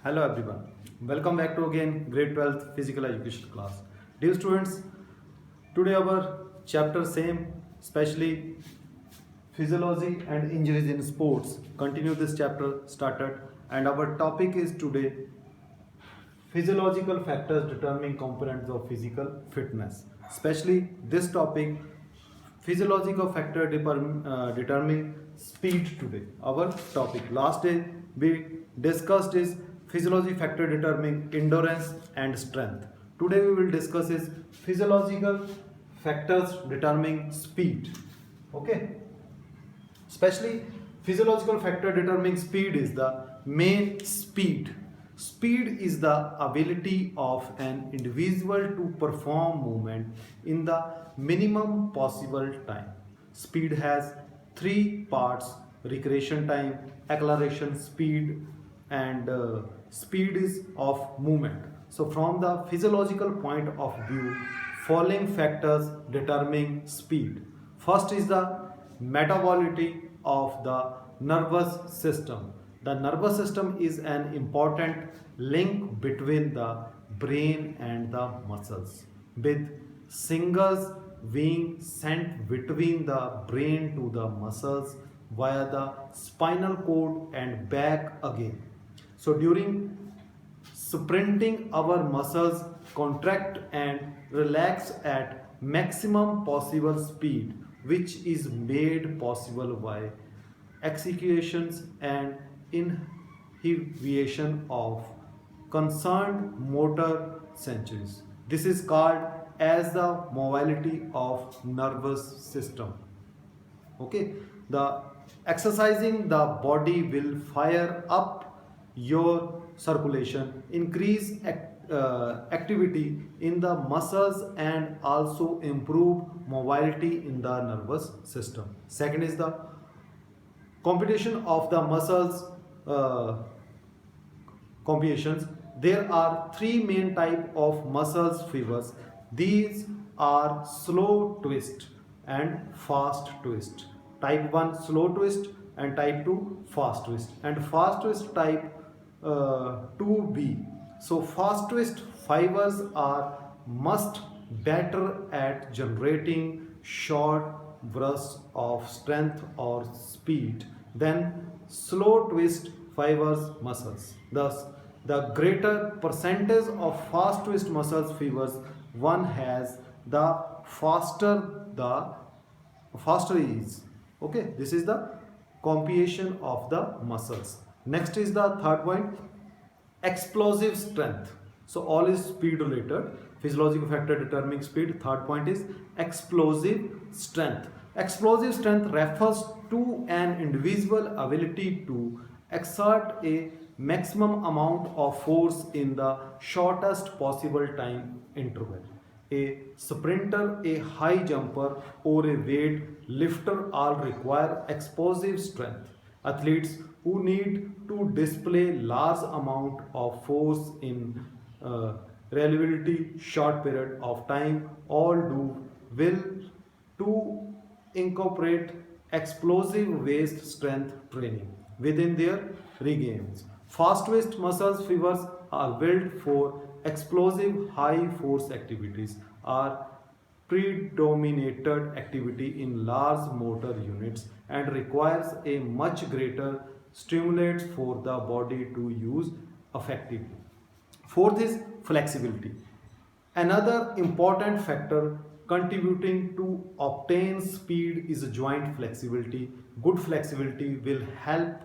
Hello everyone. Welcome back to again grade 12th physical education class. Dear students, today our chapter same, especially physiology and injuries in sports. Continue this chapter started and our topic is today physiological factors determining components of physical fitness. Especially this topic, physiological factor determining speed today. Our topic. Last day we discussed is physiology factor determining endurance and strength. Today we will discuss is physiological factors determining speed. Okay. Especially physiological factor determining speed is the main speed. Speed is the ability of an individual to perform movement in the minimum possible time. Speed has three parts: recreation time, acceleration speed, and speed is of movement. So from the physiological point of view, following factors determine speed. First is the metabolicity of the nervous system. The nervous system is an important link between the brain and the muscles, with signals being sent between the brain to the muscles via the spinal cord and back again. So during sprinting, our muscles contract and relax at maximum possible speed, which is made possible by executions and inhibition of concerned motor centers. This is called as the mobility of nervous system. Okay, the exercising the body will fire up your circulation, increase activity in the muscles and also improve mobility in the nervous system. Second is the competition of the muscles combinations. There are three main type of muscles fibers. These are slow twist and fast twist. Type 1 slow twist and type 2 fast twist, and fast twist type 2b. So fast twist fibers are much better at generating short bursts of strength or speed than slow twist fibers muscles. Thus, the greater percentage of fast twist muscles fibers one has, the faster is. Okay, this is the composition of the muscles. Next is the third point, explosive strength. So all is speed related. Physiological factor determining speed. Third point is explosive strength. Explosive strength refers to an individual ability to exert a maximum amount of force in the shortest possible time interval. A sprinter, a high jumper, or a weight lifter all require explosive strength. Athletes who need to display large amount of force in relatively short period of time all do will to incorporate explosive waist strength training within their regains. Fast twitch muscles fibers are built for explosive high force activities, are predominated activity in large motor units and requires a much greater stimulate for the body to use effectively. Fourth is flexibility. Another important factor contributing to obtain speed is joint flexibility. Good flexibility will help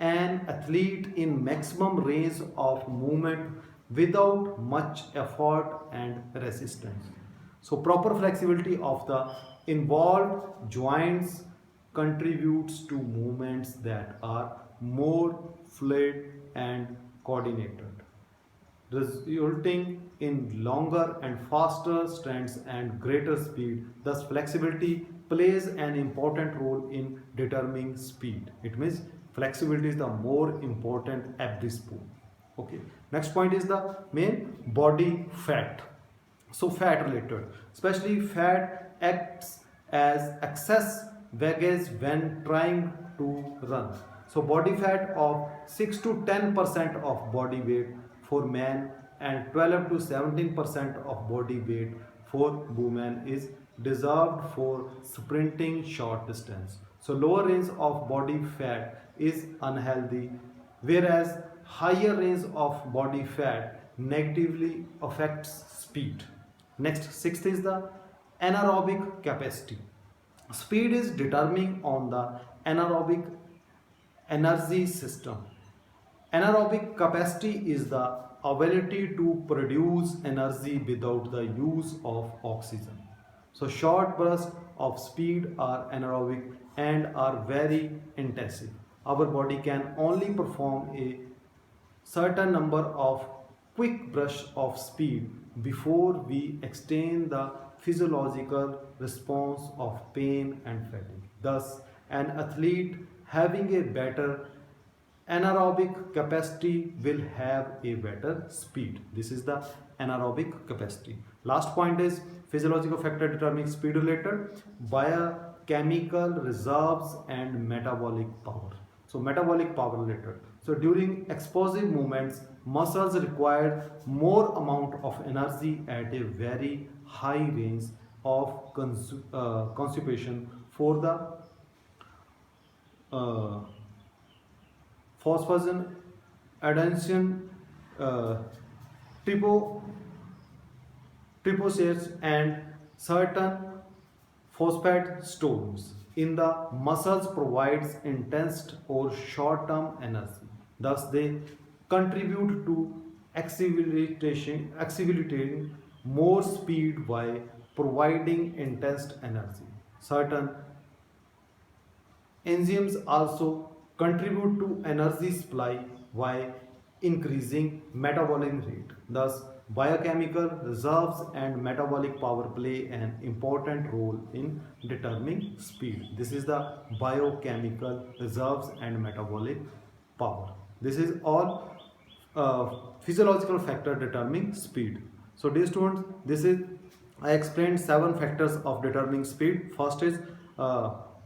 an athlete in maximum range of movement without much effort and resistance. So proper flexibility of the involved joints contributes to movements that are more fluid and coordinated, resulting in longer and faster strengths and greater speed. Thus, flexibility plays an important role in determining speed. It means flexibility is the more important at this point. Okay. Next point is the main body fat. So fat related, especially fat acts as excess baggage when trying to run. So body fat of 6 to 10% of body weight for men and 12 to 17% of body weight for women is deserved for sprinting short distance. So lower range of body fat is unhealthy, whereas higher range of body fat negatively affects speed. Next, sixth is the anaerobic capacity. Speed is determined on the anaerobic energy system. Anaerobic capacity is the ability to produce energy without the use of oxygen. So short bursts of speed are anaerobic and are very intensive. Our body can only perform a certain number of quick bursts of speed before we extend the physiological response of pain and fatigue. Thus, an athlete having a better anaerobic capacity will have a better speed. This is the anaerobic capacity. Last point is physiological factor determining speed related biochemical reserves and metabolic power. So metabolic power related. So during explosive movements, muscles require more amount of energy at a very high range of consumption for the uh, phosphogen, adenosine, uh, tripo, triposates, and certain phosphate stores in the muscles provides intense or short-term energy. Thus, they contribute to accelerating more speed by providing intense energy. Certain enzymes also contribute to energy supply while increasing metabolic rate. Thus, biochemical reserves and metabolic power play an important role in determining speed. This is the biochemical reserves and metabolic power. This is all physiological factor determining speed. So, dear students, this is I explained 7 factors of determining speed. First is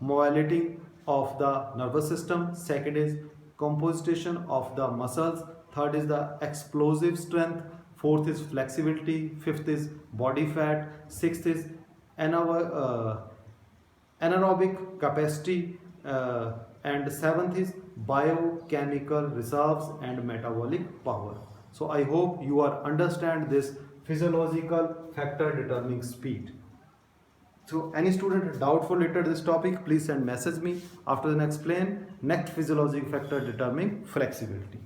mobility of the nervous system. Second is composition of the muscles. Third is the explosive strength. Fourth is flexibility. Fifth is body fat. Sixth is anaerobic capacity. And seventh is biochemical reserves and metabolic power. So I hope you are understand this physiological factor determining speed. So any student doubtful related to this topic, please send message me. After then explain next physiological factor determining flexibility.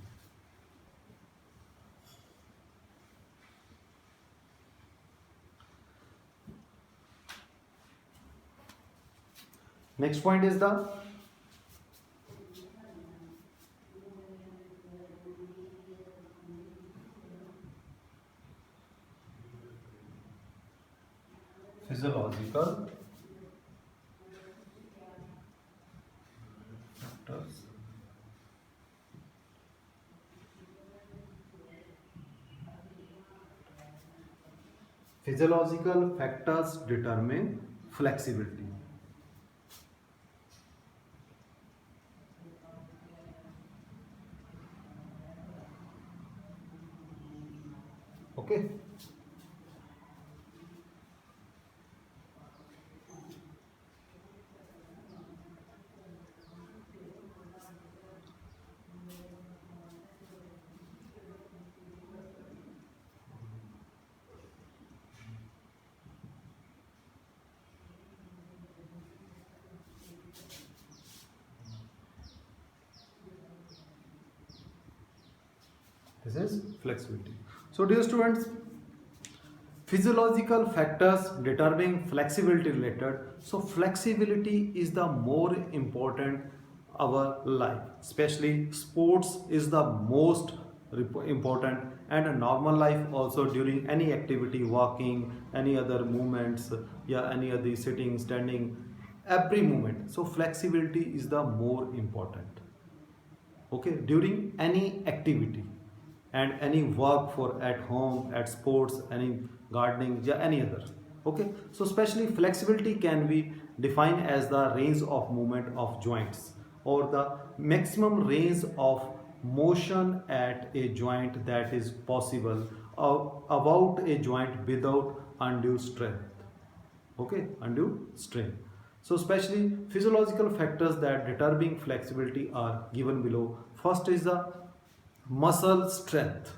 Next point is the physiological factors determine flexibility. Okay. This is flexibility. So dear students, physiological factors determining flexibility related. So flexibility is the more important our life, especially sports is the most important, and a normal life also during any activity, walking, any other movements, yeah, any other sitting, standing, every movement. So flexibility is the more important, okay, during any activity and any work for at home, at sports, any gardening, yeah, any other. Okay, so especially flexibility can be defined as the range of movement of joints or the maximum range of motion at a joint that is possible about a joint without undue strength. Okay, undue strain. So especially physiological factors that determine flexibility are given below. First is the muscle strength.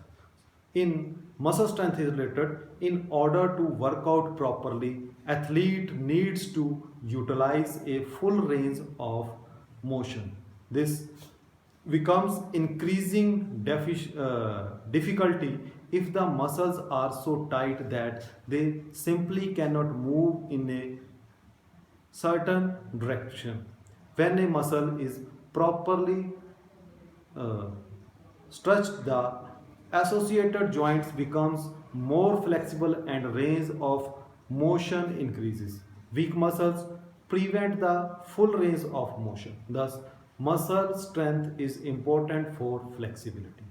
In muscle strength is related, in order to work out properly, athlete needs to utilize a full range of motion. This becomes increasing difficulty if the muscles are so tight that they simply cannot move in a certain direction. When a muscle is properly uh, stretched, the associated joints becomes more flexible and range of motion increases. Weak muscles prevent the full range of motion. Thus, muscle strength is important for flexibility.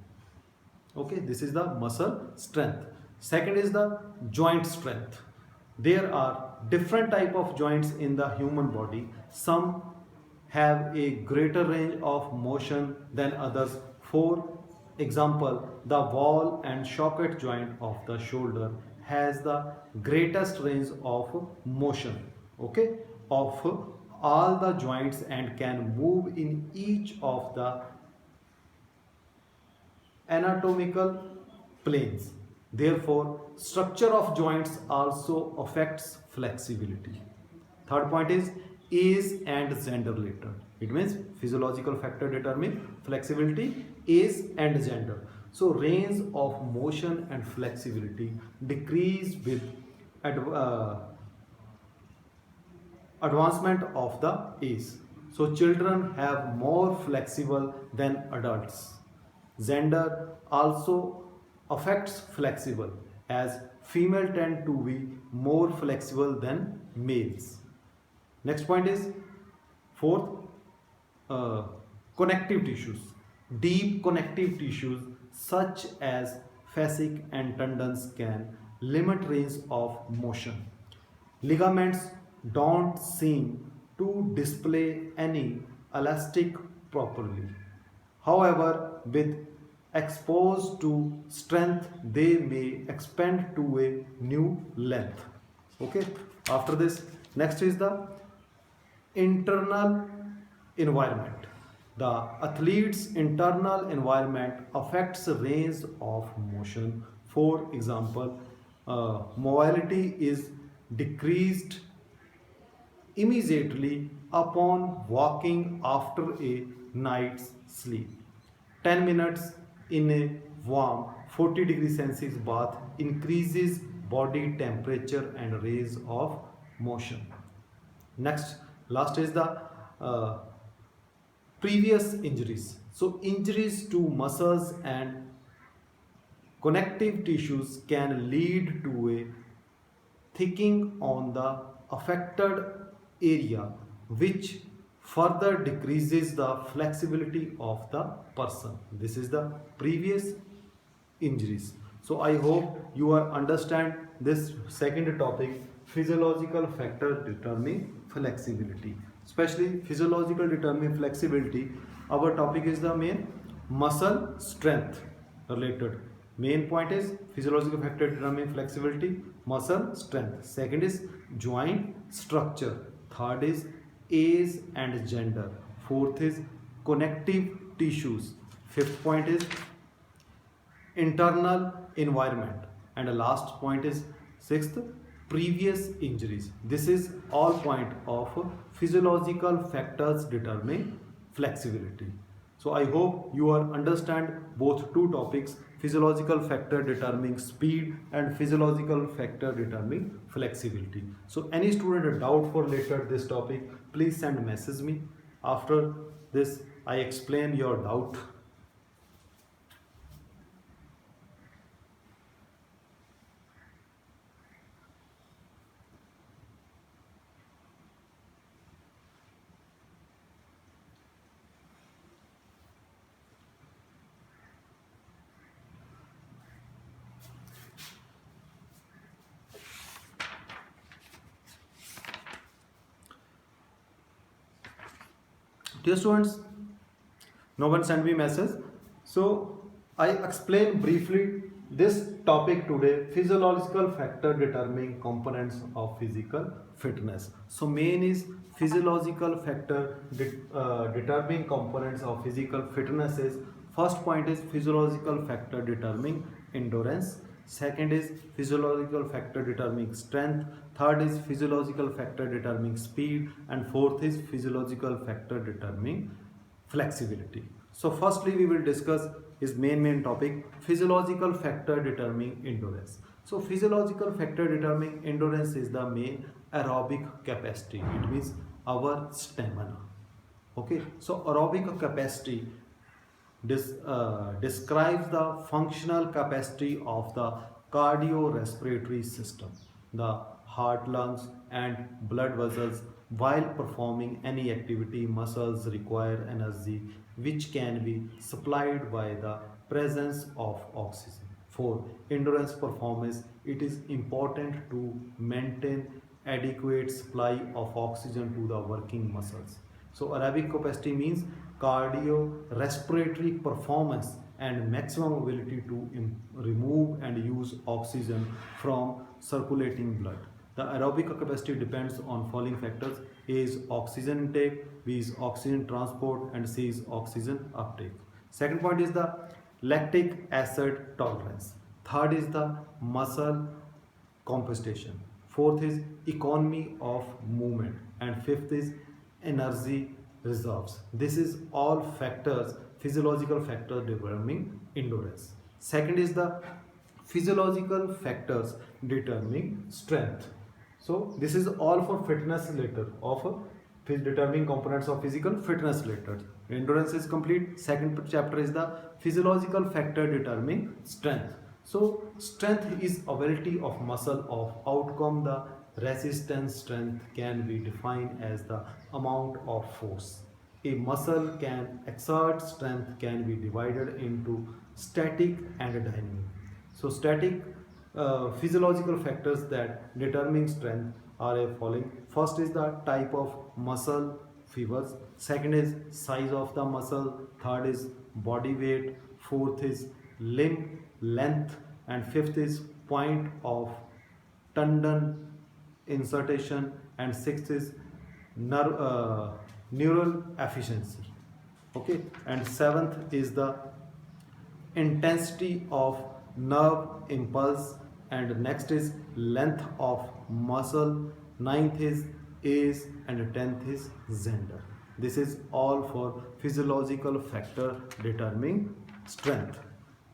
Okay, this is the muscle strength. Second is the joint strength. There are different type of joints in the human body. Some have a greater range of motion than others. For example, the ball and socket joint of the shoulder has the greatest range of motion, okay, of all the joints, and can move in each of the anatomical planes. Therefore, structure of joints also affects flexibility. Third point is age and gender related. It means physiological factor determine flexibility, age and gender. So range of motion and flexibility decrease with advancement of the age. So children have more flexible than adults. Gender also affects flexible, as female tend to be more flexible than males. Next point is fourth, uh, connective tissues. Deep connective tissues such as fascia and tendons can limit range of motion. Ligaments don't seem to display any elastic properly. However, with exposed to strength, they may expand to a new length. Okay. After this, next is the internal environment. The athlete's internal environment affects range of motion. For example, mobility is decreased immediately upon walking after a night's sleep. 10 minutes in a warm 40 °C bath increases body temperature and range of motion. Next, last is the uh, previous injuries. So injuries to muscles and connective tissues can lead to a thickening on the affected area, which further decreases the flexibility of the person. This is the previous injuries. So I hope you are understand this second topic, physiological factor determining flexibility. Especially physiological determining flexibility, our topic is the main muscle strength related. Main point is physiological factor determining flexibility, muscle strength. Second is joint structure. Third is age and gender. Fourth is connective tissues. Fifth point is internal environment. And the last point is sixth, previous injuries. This is all point of physiological factors determining flexibility. So I hope you are understand both two topics, physiological factor determining speed and physiological factor determining flexibility. So any student a doubt for later this topic, please send message me. After this I explain your doubt. Dear students, no one sent me message, so I explain briefly this topic today: physiological factor determining components of physical fitness. So main is physiological factor determining components of physical fitness. Is first point is physiological factor determining endurance, second is physiological factor determining strength, third is physiological factor determining speed, and fourth is physiological factor determining flexibility. So firstly we will discuss his main topic: physiological factor determining endurance. So physiological factor determining endurance is the main aerobic capacity. It means our stamina. Okay, so aerobic capacity describes the functional capacity of the cardiorespiratory system, the heart, lungs, and blood vessels. While performing any activity, muscles require energy which can be supplied by the presence of oxygen. For endurance performance, it is important to maintain adequate supply of oxygen to the working muscles. So aerobic capacity means cardiorespiratory performance and maximum ability to remove and use oxygen from circulating blood. The aerobic capacity depends on following factors: A is oxygen intake, B is oxygen transport, and C is oxygen uptake. Second point is the lactic acid tolerance. Third is the muscle compensation. Fourth is economy of movement, and fifth is energy reserves. This is all factors, physiological factor determining endurance. Second is the physiological factors determining strength. So this is all for fitness related of determining components of physical fitness related. Endurance is complete. Second chapter is the physiological factor determining strength. So strength is ability of muscle of outcome. The resistance strength can be defined as the amount of force a muscle can exert. Strength can be divided into static and dynamic. So static physiological factors that determine strength are a following. First is the type of muscle fibers, second is size of the muscle, third is body weight, fourth is limb length, and fifth is point of tendon insertion, and sixth is neural efficiency. Okay, and seventh is the intensity of nerve impulse, and next is length of muscle, ninth is age, and 10th is gender. This is all for physiological factor determining strength.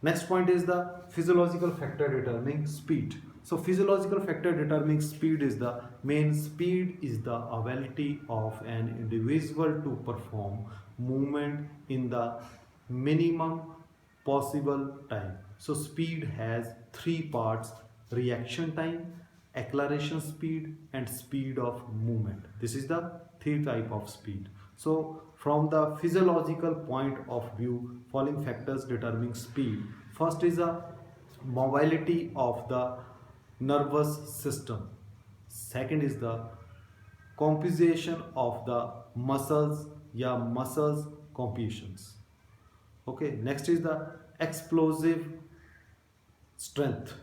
Next point is the physiological factor determining speed. So physiological factor determining speed is the main. Speed is the ability of an individual to perform movement in the minimum possible time. So speed has three parts: reaction time, acceleration speed, and speed of movement. This is the three type of speed. So from the physiological point of view, following factors determining speed. First is the mobility of the nervous system. Second is the composition of the muscles, muscles compositions. Okay, next is the explosive strength.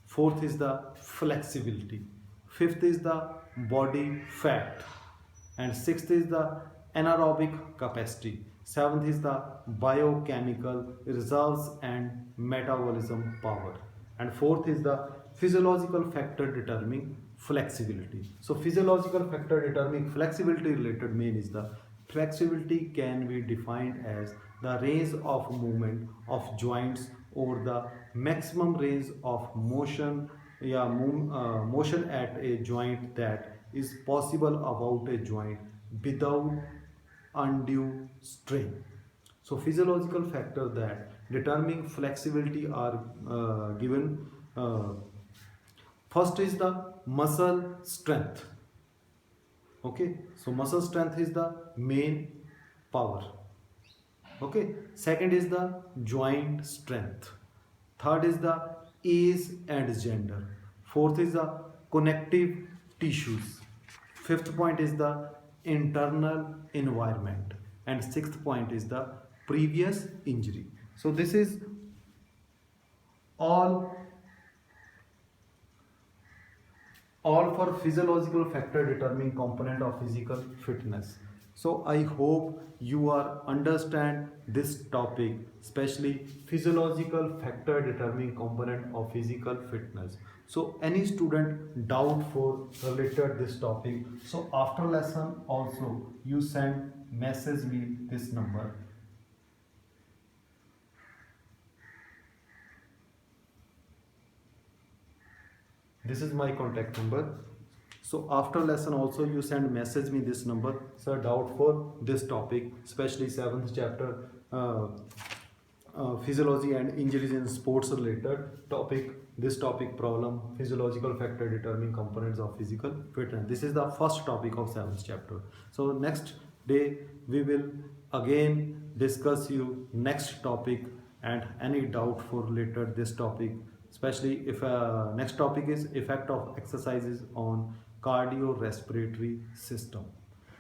Fourth is the flexibility. Fifth is the body fat, and sixth is the anaerobic capacity. Seventh is the biochemical reserves and metabolism power, and fourth is the physiological factor determining flexibility. So physiological factor determining flexibility related main is the flexibility can be defined as the range of movement of joints or the maximum range of motion motion at a joint that is possible about a joint without undue strain. So physiological factors that determine flexibility are given. First is the muscle strength. Okay, so muscle strength is the main power. Okay, second is the joint strength. Third is the age and gender. Fourth is the connective tissues. Fifth point is the internal environment. and sixth point is the previous injury. So this is all for physiological factor determining component of physical fitness. So I hope you are understand this topic, especially physiological factor determining component of physical fitness. So any student doubt for related this topic, so after lesson also you send message me this number. This is my contact number. So after lesson also you send message me this number, sir, doubt for this topic, especially 7th chapter, physiology and injuries in sports related topic. This topic problem, physiological factor determining components of physical fitness. This is the first topic of 7th chapter. So next day we will again discuss you next topic, and any doubt for related this topic, especially if next topic is effect of exercises on cardiorespiratory system.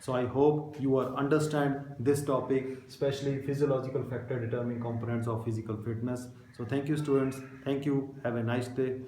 So I hope you are understand this topic, especially physiological factor determining components of physical fitness. So thank you students, thank you, have a nice day.